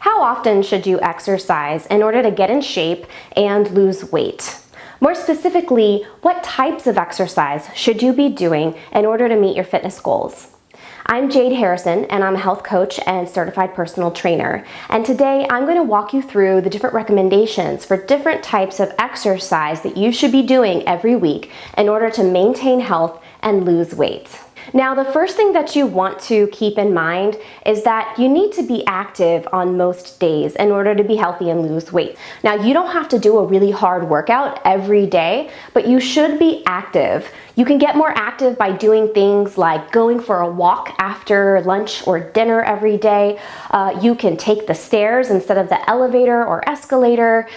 How often should you exercise in order to get in shape and lose weight? More specifically, what types of exercise should you be doing in order to meet your fitness goals? I'm Jade Harrison, and I'm a health coach and certified personal trainer. And today I'm going to walk you through the different recommendations for different types of exercise that you should be doing every week in order to maintain health and lose weight. Now, the first thing that you want to keep in mind is that you need to be active on most days in order to be healthy and lose weight. Now, you don't have to do a really hard workout every day, but you should be active. You can get more active by doing things like going for a walk after lunch or dinner every day. You can take the stairs instead of the elevator or escalator.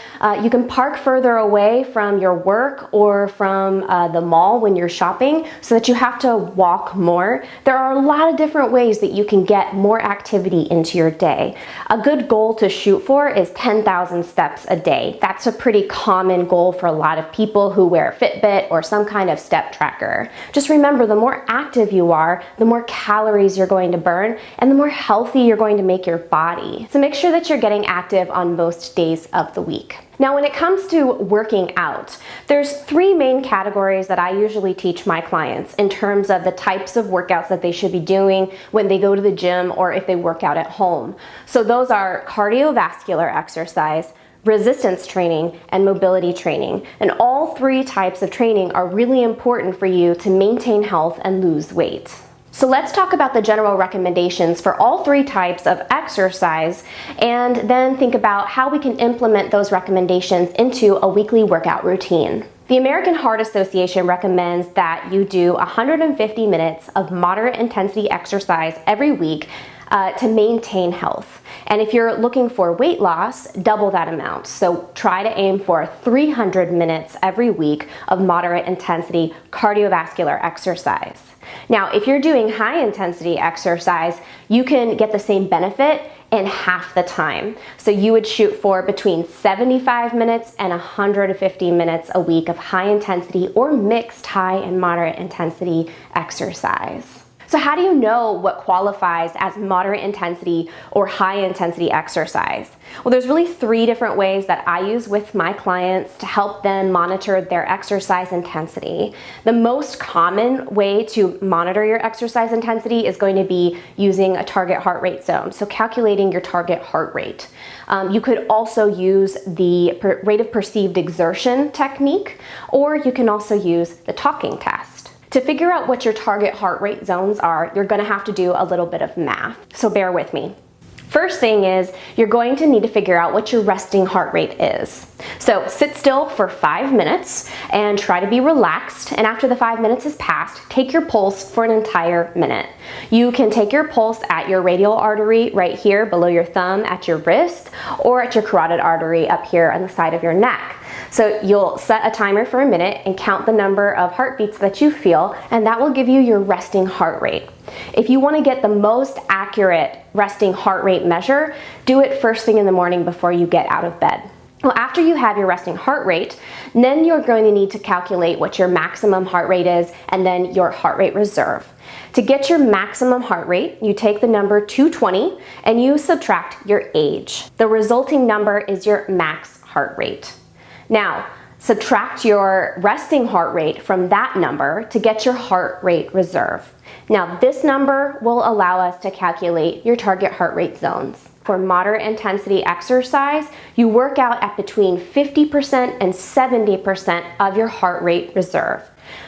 You can park further away from your work or from the mall when you're shopping so that you have to walk more. There are a lot of different ways that you can get more activity into your day. A good goal to shoot for is 10,000 steps a day. That's a pretty common goal for a lot of people who wear a Fitbit or some kind of step tracker. Just remember, the more active you are, the more calories you're going to burn and the more healthy you're going to make your body. So make sure that you're getting active on most days of the week. Now, when it comes to working out, there's three main categories that I usually teach my clients in terms of the types of workouts that they should be doing when they go to the gym or if they work out at home. So those are cardiovascular exercise, resistance training, and mobility training. And all three types of training are really important for you to maintain health and lose weight. So let's talk about the general recommendations for all three types of exercise and then think about how we can implement those recommendations into a weekly workout routine. The American Heart Association recommends that you do 150 minutes of moderate intensity exercise every week to maintain health. And if you're looking for weight loss, double that amount. So try to aim for 300 minutes every week of moderate intensity cardiovascular exercise. Now, if you're doing high intensity exercise, you can get the same benefit in half the time. So you would shoot for between 75 minutes and 150 minutes a week of high intensity or mixed high and moderate intensity exercise. So how do you know what qualifies as moderate intensity or high intensity exercise? Well, there's really three different ways that I use with my clients to help them monitor their exercise intensity. The most common way to monitor your exercise intensity is going to be using a target heart rate zone, so calculating your target heart rate. You could also use the rate of perceived exertion technique, or you can also use the talking test. To figure out what your target heart rate zones are, you're going to have to do a little bit of math, so bear with me. First thing is, you're going to need to figure out what your resting heart rate is. So sit still for 5 minutes and try to be relaxed, and after the 5 minutes has passed, take your pulse for an entire minute. You can take your pulse at your radial artery right here below your thumb at your wrist, or at your carotid artery up here on the side of your neck. So you'll set a timer for a minute and count the number of heartbeats that you feel, and that will give you your resting heart rate. If you want to get the most accurate resting heart rate measure, do it first thing in the morning before you get out of bed. Well, after you have your resting heart rate, then you're going to need to calculate what your maximum heart rate is and then your heart rate reserve. To get your maximum heart rate, you take the number 220 and you subtract your age. The resulting number is your max heart rate. Now, subtract your resting heart rate from that number to get your heart rate reserve. Now, this number will allow us to calculate your target heart rate zones. For moderate intensity exercise, you work out at between 50% and 70% of your heart rate reserve.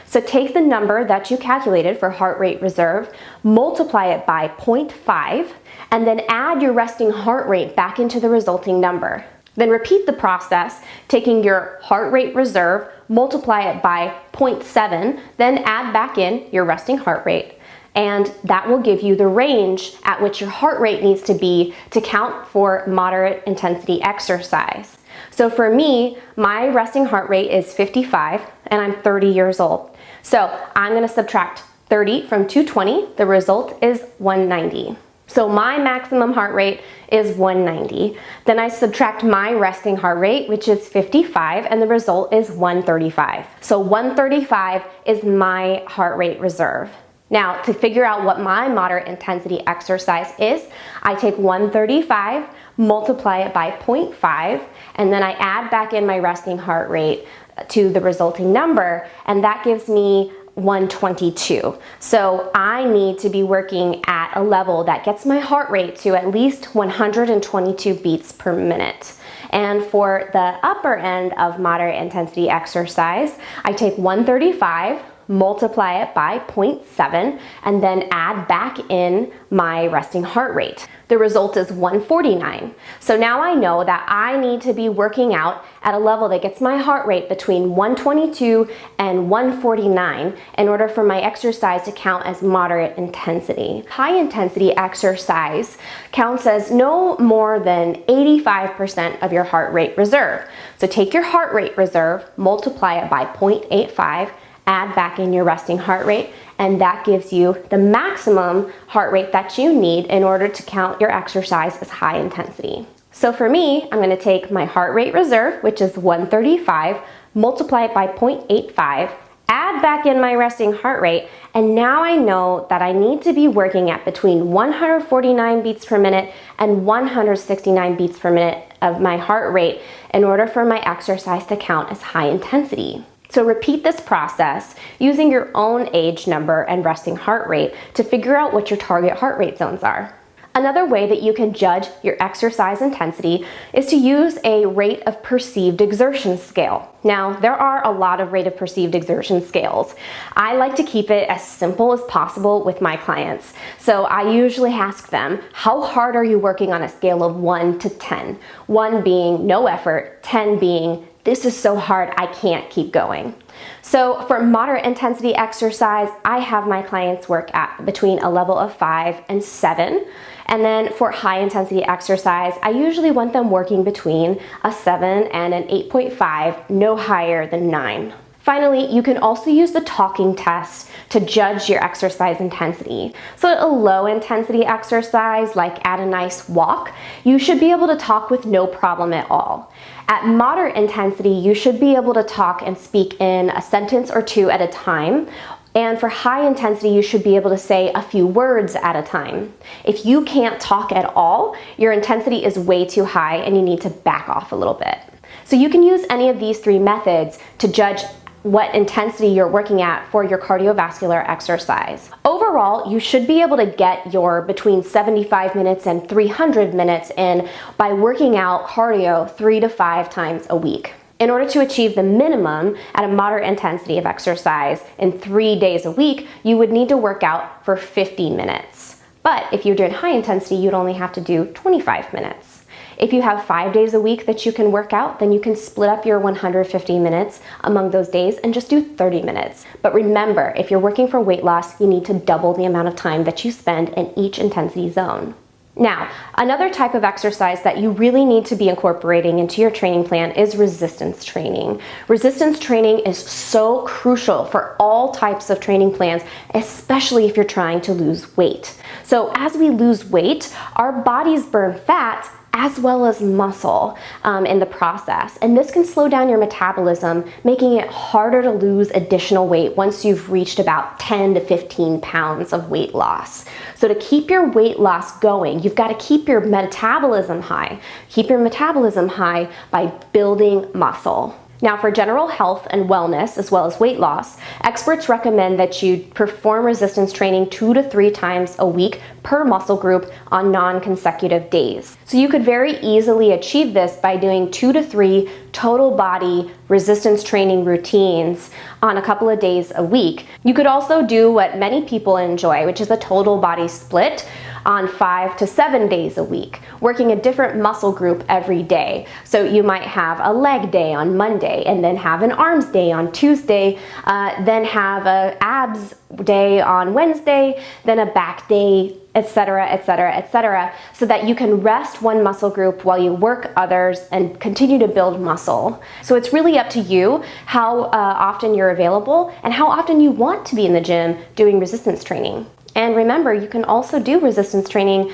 So take the number that you calculated for heart rate reserve, multiply it by 0.5, and then add your resting heart rate back into the resulting number. Then repeat the process, taking your heart rate reserve, multiply it by 0.7, then add back in your resting heart rate. And that will give you the range at which your heart rate needs to be to count for moderate intensity exercise. So for me, my resting heart rate is 55 and I'm 30 years old. So I'm going to subtract 30 from 220. The result is 190. So my maximum heart rate is 190. Then I subtract my resting heart rate, which is 55, and the result is 135. So 135 is my heart rate reserve. Now, to figure out what my moderate intensity exercise is, I take 135, multiply it by 0.5, and then I add back in my resting heart rate to the resulting number, and that gives me 122. So I need to be working at a level that gets my heart rate to at least 122 beats per minute. And for the upper end of moderate intensity exercise, I take 135, multiply it by 0.7, and then add back in my resting heart rate. The result is 149. So now I know that I need to be working out at a level that gets my heart rate between 122 and 149 in order for my exercise to count as moderate intensity. High intensity exercise counts as no more than 85% of your heart rate reserve. So take your heart rate reserve, multiply it by 0.85, add back in your resting heart rate, and that gives you the maximum heart rate that you need in order to count your exercise as high intensity. So for me, I'm going to take my heart rate reserve, which is 135, multiply it by 0.85, add back in my resting heart rate, and now I know that I need to be working at between 149 beats per minute and 169 beats per minute of my heart rate in order for my exercise to count as high intensity. So repeat this process using your own age number and resting heart rate to figure out what your target heart rate zones are. Another way that you can judge your exercise intensity is to use a rate of perceived exertion scale. Now, there are a lot of rate of perceived exertion scales. I like to keep it as simple as possible with my clients. So I usually ask them, how hard are you working on a scale of 1 to 10? 1 being no effort, 10 being this is so hard, I can't keep going. So for moderate intensity exercise, I have my clients work at between a level of 5 and 7. And then for high intensity exercise, I usually want them working between a 7 and an 8.5, no higher than 9. Finally, you can also use the talking test to judge your exercise intensity. So at a low intensity exercise, like at a nice walk, you should be able to talk with no problem at all. At moderate intensity, you should be able to talk and speak in a sentence or two at a time. And for high intensity, you should be able to say a few words at a time. If you can't talk at all, your intensity is way too high and you need to back off a little bit. So you can use any of these 3 methods to judge what intensity you're working at for your cardiovascular exercise. Overall, you should be able to get your between 75 minutes and 300 minutes in by working out cardio 3 to 5 times a week. In order to achieve the minimum at a moderate intensity of exercise in 3 days a week, you would need to work out for 50 minutes. But if you're doing high intensity, you'd only have to do 25 minutes. If you have 5 days a week that you can work out, then you can split up your 150 minutes among those days and just do 30 minutes. But remember, if you're working for weight loss, you need to double the amount of time that you spend in each intensity zone. Now, another type of exercise that you really need to be incorporating into your training plan is resistance training. Resistance training is so crucial for all types of training plans, especially if you're trying to lose weight. So as we lose weight, our bodies burn fat as well as muscle in the process. And this can slow down your metabolism, making it harder to lose additional weight once you've reached about 10 to 15 pounds of weight loss. So to keep your weight loss going, you've got to keep your metabolism high. Keep your metabolism high by building muscle. Now, for general health and wellness, as well as weight loss, experts recommend that you perform resistance training 2 to 3 times a week per muscle group on non-consecutive days. So you could very easily achieve this by doing 2 to 3 total body resistance training routines on a couple of days a week. You could also do what many people enjoy, which is a total body split on 5 to 7 days a week, working a different muscle group every day. So you might have a leg day on Monday, and then have an arms day on Tuesday, then have a abs day on Wednesday, then a back day, etc., etc., etc., so that you can rest one muscle group while you work others and continue to build muscle. So it's really up to you how often you're available and how often you want to be in the gym doing resistance training. And remember, you can also do resistance training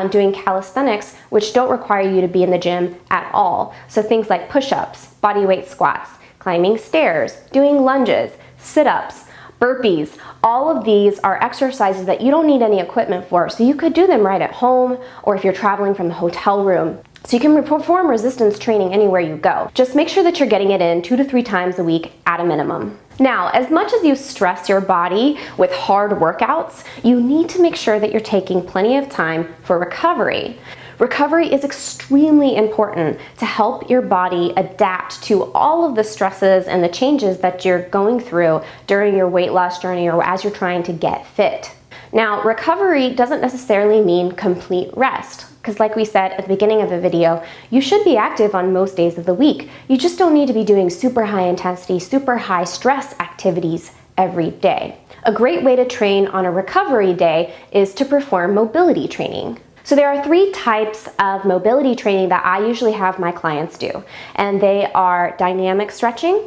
doing calisthenics, which don't require you to be in the gym at all. So things like push-ups, body weight squats, climbing stairs, doing lunges, sit-ups, Burpees, all of these are exercises that you don't need any equipment for, so you could do them right at home or if you're traveling from the hotel room. So you can perform resistance training anywhere you go. Just make sure that you're getting it in 2 to 3 times a week at a minimum. Now, as much as you stress your body with hard workouts, you need to make sure that you're taking plenty of time for recovery. Recovery is extremely important to help your body adapt to all of the stresses and the changes that you're going through during your weight loss journey or as you're trying to get fit. Now, recovery doesn't necessarily mean complete rest, because like we said at the beginning of the video, you should be active on most days of the week. You just don't need to be doing super high intensity, super high stress activities every day. A great way to train on a recovery day is to perform mobility training. So there are 3 types of mobility training that I usually have my clients do, and they are dynamic stretching,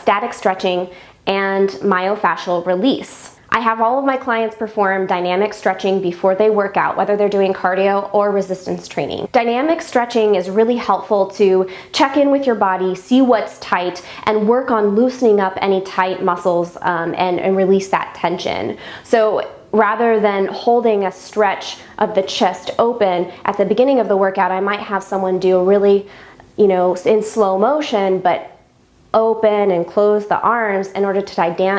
static stretching, and myofascial release. I have all of my clients perform dynamic stretching before they work out, whether they're doing cardio or resistance training. Dynamic stretching is really helpful to check in with your body, see what's tight, and work on loosening up any tight muscles and release that tension. So rather than holding a stretch of the chest open at the beginning of the workout, I might have someone do a really, in slow motion, but open and close the arms in order to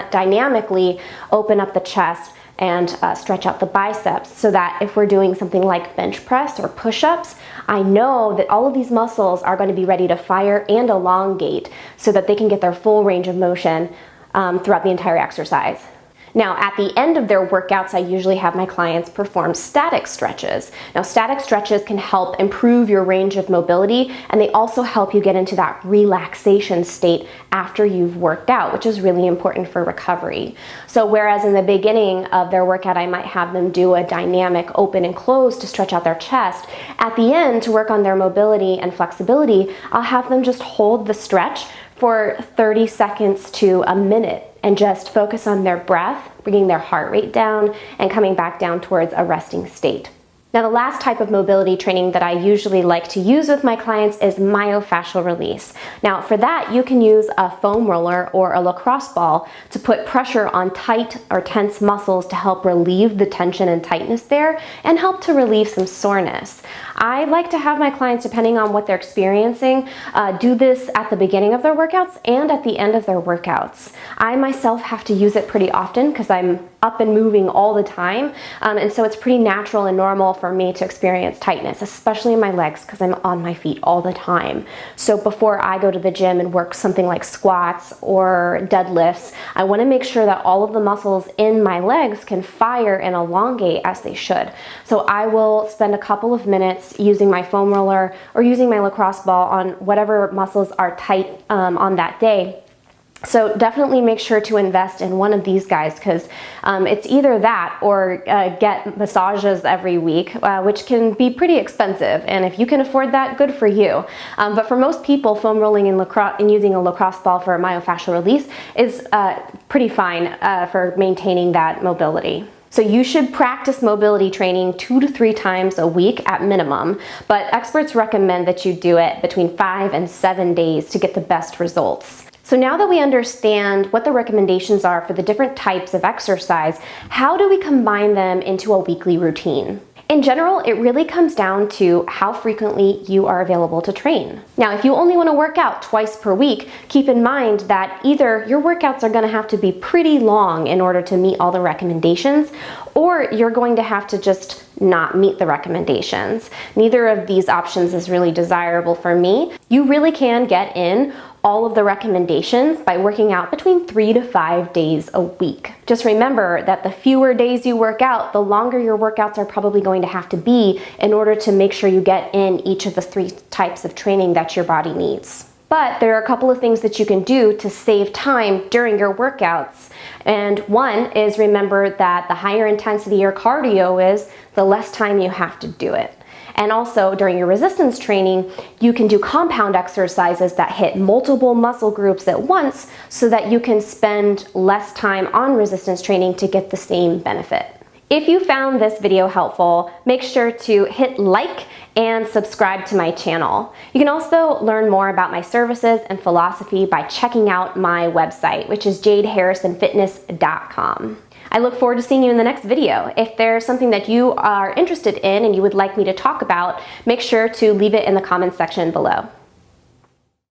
dynamically open up the chest and stretch out the biceps, so that if we're doing something like bench press or push-ups, I know that all of these muscles are going to be ready to fire and elongate so that they can get their full range of motion throughout the entire exercise. Now, at the end of their workouts, I usually have my clients perform static stretches. Now, static stretches can help improve your range of mobility, and they also help you get into that relaxation state after you've worked out, which is really important for recovery. So whereas in the beginning of their workout, I might have them do a dynamic open and close to stretch out their chest, at the end, to work on their mobility and flexibility, I'll have them just hold the stretch for 30 seconds to a minute and just focus on their breath, bringing their heart rate down and coming back down towards a resting state. Now, the last type of mobility training that I usually like to use with my clients is myofascial release. Now, for that, you can use a foam roller or a lacrosse ball to put pressure on tight or tense muscles to help relieve the tension and tightness there and help to relieve some soreness. I like to have my clients, depending on what they're experiencing, do this at the beginning of their workouts and at the end of their workouts. I myself have to use it pretty often because I'm up and moving all the time, and so it's pretty natural and normal for me to experience tightness, especially in my legs because I'm on my feet all the time. So before I go to the gym and work something like squats or deadlifts, I want to make sure that all of the muscles in my legs can fire and elongate as they should. So I will spend a couple of minutes using my foam roller or using my lacrosse ball on whatever muscles are tight on that day. So definitely make sure to invest in one of these guys, because it's either that or get massages every week, which can be pretty expensive. And if you can afford that, good for you. But for most people, foam rolling and using a lacrosse ball for a myofascial release is pretty fine for maintaining that mobility. So you should practice mobility training 2 to 3 times a week at minimum, but experts recommend that you do it between 5 and 7 days to get the best results. So now that we understand what the recommendations are for the different types of exercise, how do we combine them into a weekly routine? In general, it really comes down to how frequently you are available to train. Now, if you only want to work out twice per week, keep in mind that either your workouts are going to have to be pretty long in order to meet all the recommendations, or you're going to have to just not meet the recommendations. Neither of these options is really desirable for me. You really can get in all of the recommendations by working out between 3 to 5 days a week. Just remember that the fewer days you work out, the longer your workouts are probably going to have to be in order to make sure you get in each of the 3 types of training that your body needs. But there are a couple of things that you can do to save time during your workouts. And one is, remember that the higher intensity your cardio is, the less time you have to do it. And also during your resistance training, you can do compound exercises that hit multiple muscle groups at once so that you can spend less time on resistance training to get the same benefit. If you found this video helpful, make sure to hit like and subscribe to my channel. You can also learn more about my services and philosophy by checking out my website, which is jadeharrisonfitness.com. I look forward to seeing you in the next video. If there's something that you are interested in and you would like me to talk about, make sure to leave it in the comments section below.